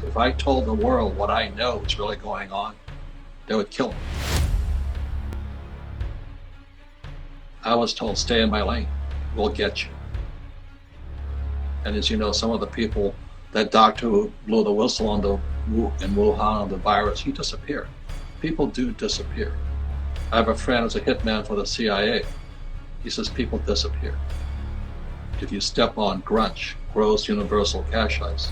If I told the world what I know is really going on, they would kill me. I was told, stay in my lane, we'll get you. And as you know, some of the people, that doctor who blew the whistle on in Wuhan on the virus, he disappeared. People do disappear. I have a friend who's a hitman for the CIA. He says people disappear. If you step on grunge, gross universal cash ice,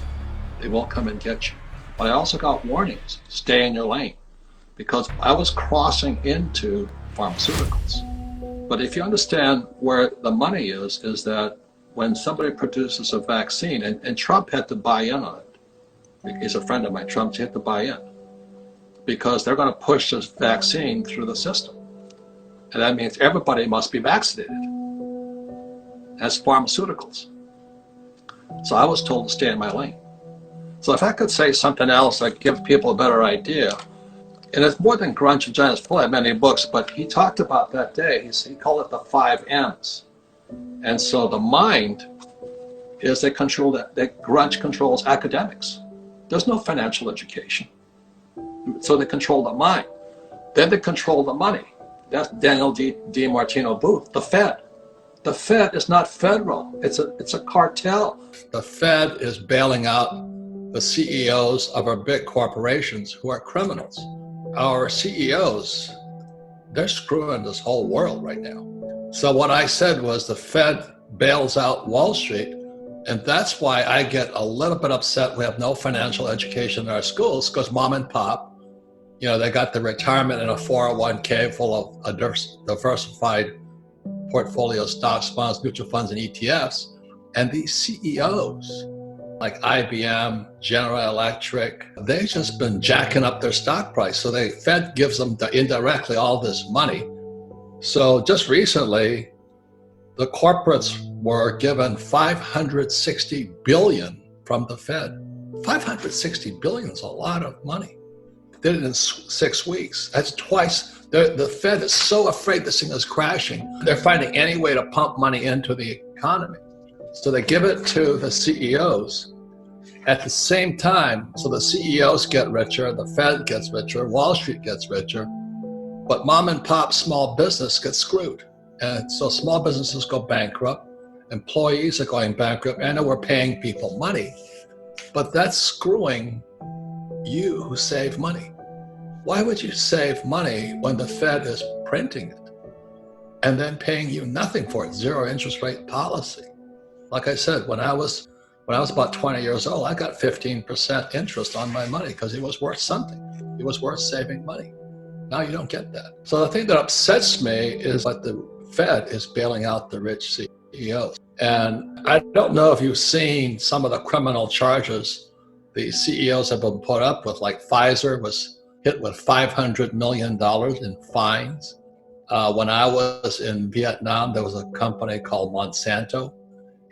they won't come and get you. But I also got warnings, stay in your lane, because I was crossing into pharmaceuticals. But if you understand where the money is that when somebody produces a vaccine, and Trump had to buy in on it. He's a friend of mine, Trump had to buy in, because they're going to push this vaccine through the system. And that means everybody must be vaccinated. That's pharmaceuticals. So I was told to stay in my lane. So if I could say something else that gives people a better idea, and it's more than grunge and giants, full of many books, but he talked about that day, he called it the 5 M's. And so the mind is they control that grunge controls academics. There's no financial education. So they control the mind. Then they control the money. That's Daniel D. Martino Booth, the Fed. The Fed is not federal, it's a cartel. The Fed is bailing out the CEOs of our big corporations who are criminals. Our CEOs, they're screwing this whole world right now. So what I said was the Fed bails out Wall Street, and that's why I get a little bit upset we have no financial education in our schools, because mom and pop, they got the retirement in a 401k full of a diversified portfolio, stocks, bonds, mutual funds, and ETFs. And these CEOs, like IBM, General Electric, they've just been jacking up their stock price. So the Fed gives them indirectly all this money. So just recently, the corporates were given $560 billion from the Fed. $560 billion is a lot of money. Did it in 6 weeks. That's twice. The Fed is so afraid this thing is crashing. They're finding any way to pump money into the economy. So they give it to the CEOs at the same time. So the CEOs get richer, the Fed gets richer, Wall Street gets richer, but mom and pop small business gets screwed. And so small businesses go bankrupt, employees are going bankrupt, and we're paying people money. But that's screwing you who save money. Why would you save money when the Fed is printing it and then paying you nothing for it? Zero interest rate policy. Like I said, when I was about 20 years old, I got 15% interest on my money because it was worth something. It was worth saving money. Now you don't get that. So the thing that upsets me is that the Fed is bailing out the rich CEOs. And I don't know if you've seen some of the criminal charges the CEOs have been put up with, like Pfizer was hit with $500 million in fines. When I was in Vietnam, there was a company called Monsanto,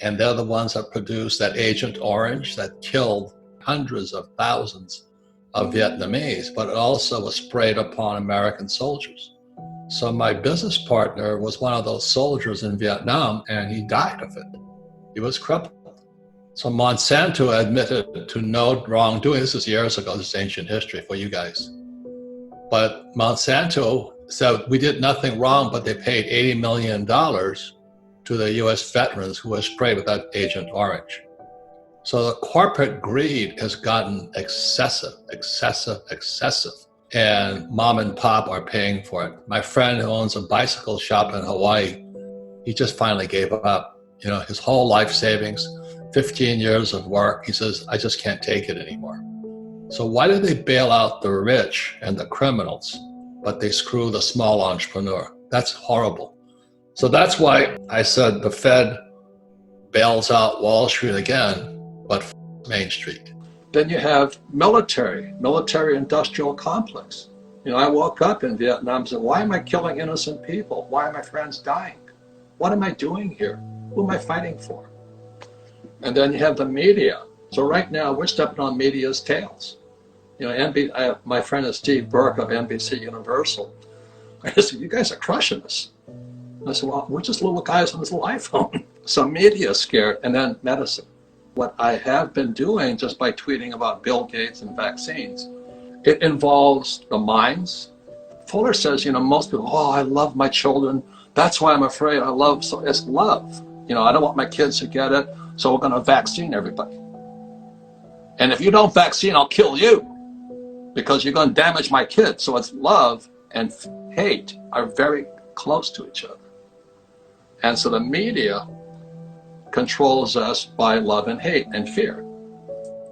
and they're the ones that produced that Agent Orange that killed hundreds of thousands of Vietnamese, but it also was sprayed upon American soldiers. So my business partner was one of those soldiers in Vietnam, and he died of it. He was crippled. So Monsanto admitted to no wrongdoing. This is years ago, this is ancient history for you guys. But Monsanto said we did nothing wrong, but they paid $80 million to the US veterans who were sprayed with that Agent Orange. So the corporate greed has gotten excessive. And mom and pop are paying for it. My friend who owns a bicycle shop in Hawaii, he just finally gave up. His whole life savings, 15 years of work. He says, I just can't take it anymore. So why do they bail out the rich and the criminals, but they screw the small entrepreneur? That's horrible. So that's why I said the Fed bails out Wall Street again, but Main Street. Then you have military industrial complex. I woke up in Vietnam and said, why am I killing innocent people? Why are my friends dying? What am I doing here? Who am I fighting for? And then you have the media. So right now we're stepping on media's tails. My friend is Steve Burke of NBC Universal. I said, you guys are crushing us. I said, well, we're just little guys on this little iPhone. So media is scared, and then medicine. what I have been doing just by tweeting about Bill Gates and vaccines, it involves the minds. Fuller says, most people, oh, I love my children. That's why I'm afraid. So it's love. I don't want my kids to get it, so we're going to vaccine everybody. And if you don't vaccine, I'll kill you because you're going to damage my kids. So it's love and hate are very close to each other. And so the media controls us by love and hate and fear.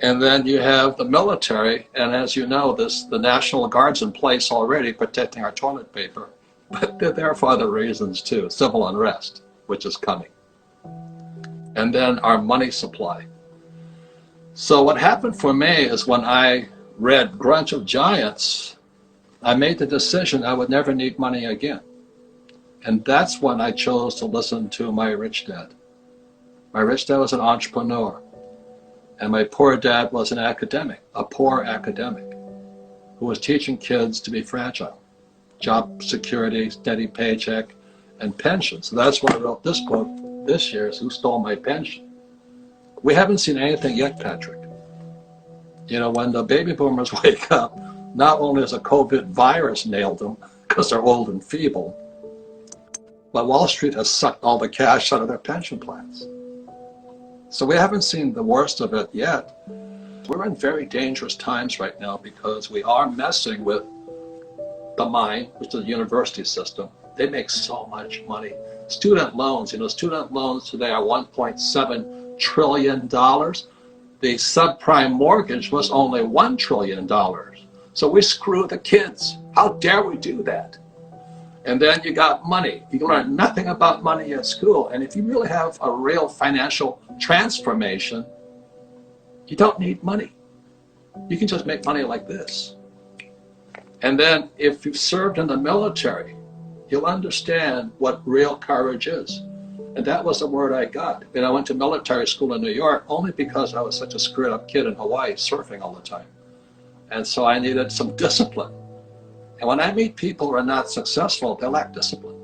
And then you have the military, and as you know, the National Guard's in place already protecting our toilet paper, but they're there for other reasons too, civil unrest, which is coming. And then our money supply. So what happened for me is when I read Grunge of Giants, I made the decision I would never need money again. And that's when I chose to listen to my rich dad. My rich dad was an entrepreneur. And my poor dad was an academic, a poor academic, who was teaching kids to be fragile. Job security, steady paycheck, and pension. So that's why I wrote this book this year, is Who Stole My Pension? We haven't seen anything yet, Patrick. When the baby boomers wake up, not only has a COVID virus nailed them, because they're old and feeble, but Wall Street has sucked all the cash out of their pension plans. So we haven't seen the worst of it yet. We're in very dangerous times right now because we are messing with the mind, which is the university system. They make so much money. Student loans, student loans today are $1.7 trillion. The subprime mortgage was only $1 trillion. So we screw the kids. How dare we do that? And then you got money. You learn nothing about money at school. And if you really have a real financial transformation, you don't need money. You can just make money like this. And then if you've served in the military, you'll understand what real courage is. And that was the word I got. I went to military school in New York only because I was such a screwed up kid in Hawaii surfing all the time. And so I needed some discipline. And when I meet people who are not successful, they lack discipline.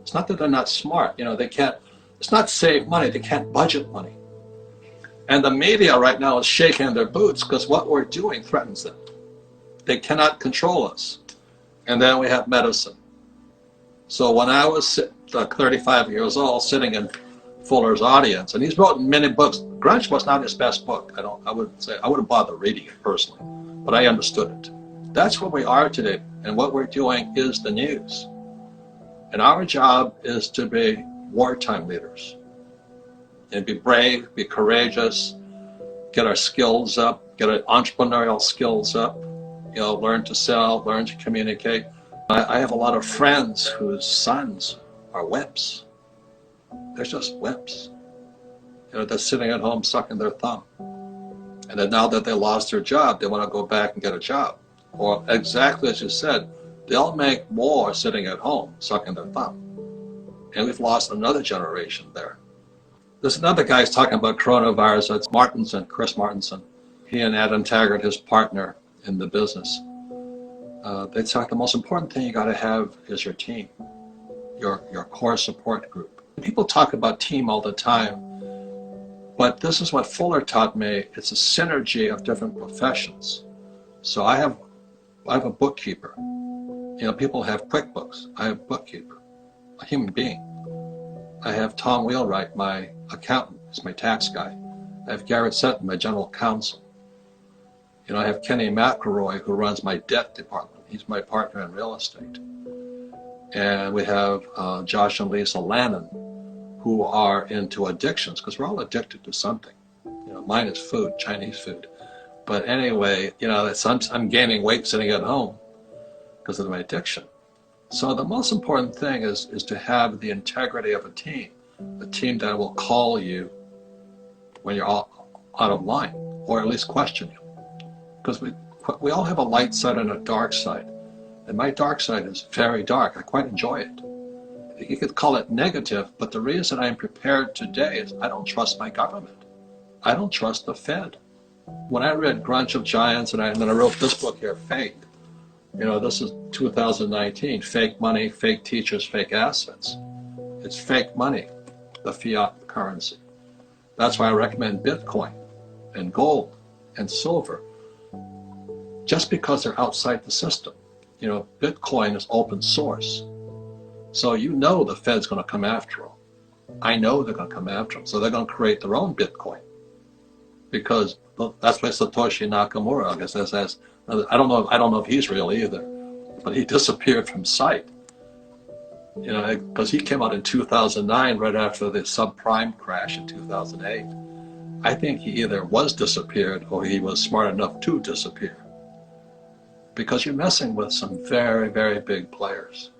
It's not that they're not smart. They can't, it's not save money, they can't budget money. And the media right now is shaking their boots because what we're doing threatens them. They cannot control us. And then we have medicine. So when I was 35 years old, sitting in Fuller's audience, and he's written many books. Grunge was not his best book. I wouldn't bother reading it personally, but I understood it. That's where we are today, and what we're doing is the news. And our job is to be wartime leaders and be brave, be courageous, get our skills up, get our entrepreneurial skills up, learn to sell, learn to communicate. I have a lot of friends whose sons are wimps. They're just wimps. They're sitting at home sucking their thumb. And then now that they lost their job, they want to go back and get a job. Or exactly as you said, they'll make more sitting at home, sucking their thumb. And we've lost another generation there. There's another guy who's talking about coronavirus. It's Martinson, Chris Martinson. He and Adam Taggart, his partner in the business. They talk the most important thing you got to have is your team, your core support group. People talk about team all the time, but this is what Fuller taught me. It's a synergy of different professions. So I have a bookkeeper. People have QuickBooks. I have a bookkeeper, a human being. I have Tom Wheelwright, my accountant. He's my tax guy. I have Garrett Sutton, my general counsel. I have Kenny McElroy, who runs my debt department. He's my partner in real estate. And we have Josh and Lisa Lannon, who are into addictions, because we're all addicted to something. Mine is food, Chinese food. But anyway, I'm gaining weight sitting at home because of my addiction. So the most important thing is to have the integrity of a team that will call you when you're all out of line, or at least question you. Because we all have a light side and a dark side. And my dark side is very dark. I quite enjoy it. You could call it negative, but the reason I'm prepared today is I don't trust my government. I don't trust the Fed. When I read Grunge of Giants, and then I wrote this book here, Fake. This is 2019, fake money, fake teachers, fake assets. It's fake money, the fiat currency. That's why I recommend Bitcoin and gold and silver, just because they're outside the system. You know, Bitcoin is open source. So you know the Fed's going to come after them. I know they're going to come after them. So they're going to create their own Bitcoin. Because that's why Satoshi Nakamura, I guess, says, I don't know if he's real either, but he disappeared from sight. You know, because he came out in 2009, right after the subprime crash in 2008. I think he either was disappeared or he was smart enough to disappear. Because you're messing with some very, very big players.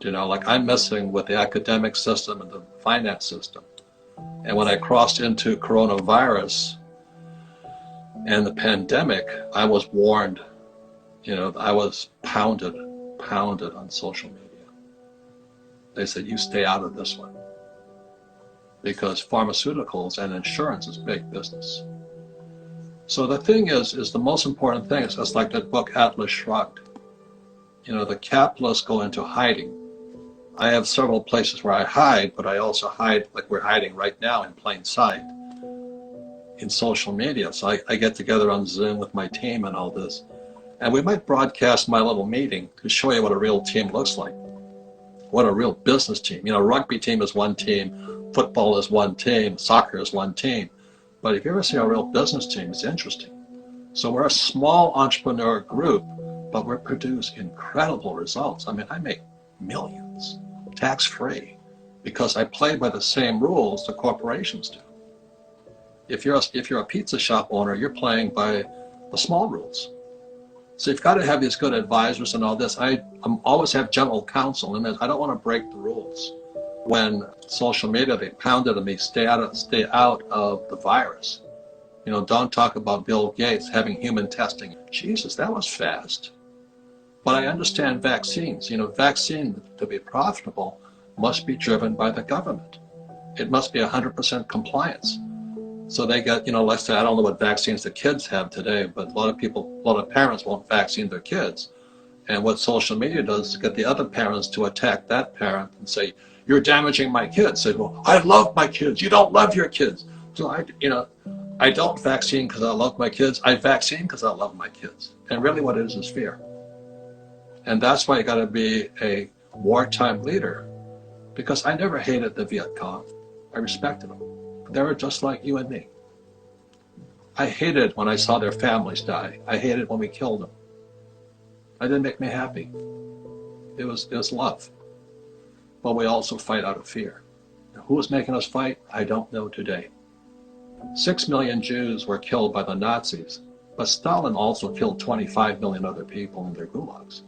You know, like I'm messing with the academic system and the finance system. And when I crossed into coronavirus and the pandemic, I was warned. You know, I was pounded on social media. They said, you stay out of this one. Because pharmaceuticals and insurance is big business. So the thing is the most important thing is just like that book Atlas Shrugged. You know, the capitalists go into hiding. I have several places where I hide, but I also hide like we're hiding right now in plain sight in social media. So I get together on Zoom with my team and all this. And we might broadcast my little meeting to show you what a real team looks like. What a real business team. You know, rugby team is one team, football is one team, soccer is one team. But if you ever see a real business team, it's interesting. So we're a small entrepreneur group, but we produce incredible results. I mean, I make millions, tax-free, because I play by the same rules the corporations do. If you're a pizza shop owner, you're playing by the small rules. So you've got to have these good advisors and all this. I always have general counsel, and I don't want to break the rules. When social media, they pounded on me, stay out of the virus. You know, don't talk about Bill Gates having human testing. Jesus, that was fast. But I understand vaccines. You know, vaccine to be profitable must be driven by the government. It must be 100% compliance. So they get, you know, let's say, I don't know what vaccines the kids have today, but a lot of parents won't vaccine their kids. And what social media does is get the other parents to attack that parent and say, you're damaging my kids. Say, well, I love my kids. You don't love your kids. So I don't vaccine because I love my kids. I vaccine because I love my kids. And really what it is fear. And that's why you got to be a wartime leader, because I never hated the Viet Cong. I respected them. They were just like you and me. I hated when I saw their families die. I hated when we killed them. It didn't make me happy. It was love. But we also fight out of fear. Now, who was making us fight? I don't know today. 6 million Jews were killed by the Nazis, but Stalin also killed 25 million other people in their gulags.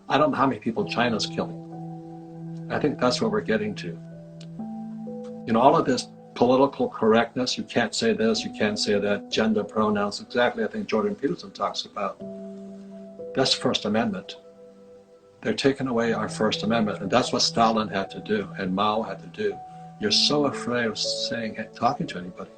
I don't know how many people China's killing. I think that's where we're getting to. You know, all of this political correctness, you can't say this, you can't say that, gender pronouns, exactly I think Jordan Peterson talks about. That's First Amendment. They're taking away our First Amendment, and that's what Stalin had to do, and Mao had to do. You're so afraid of talking to anybody.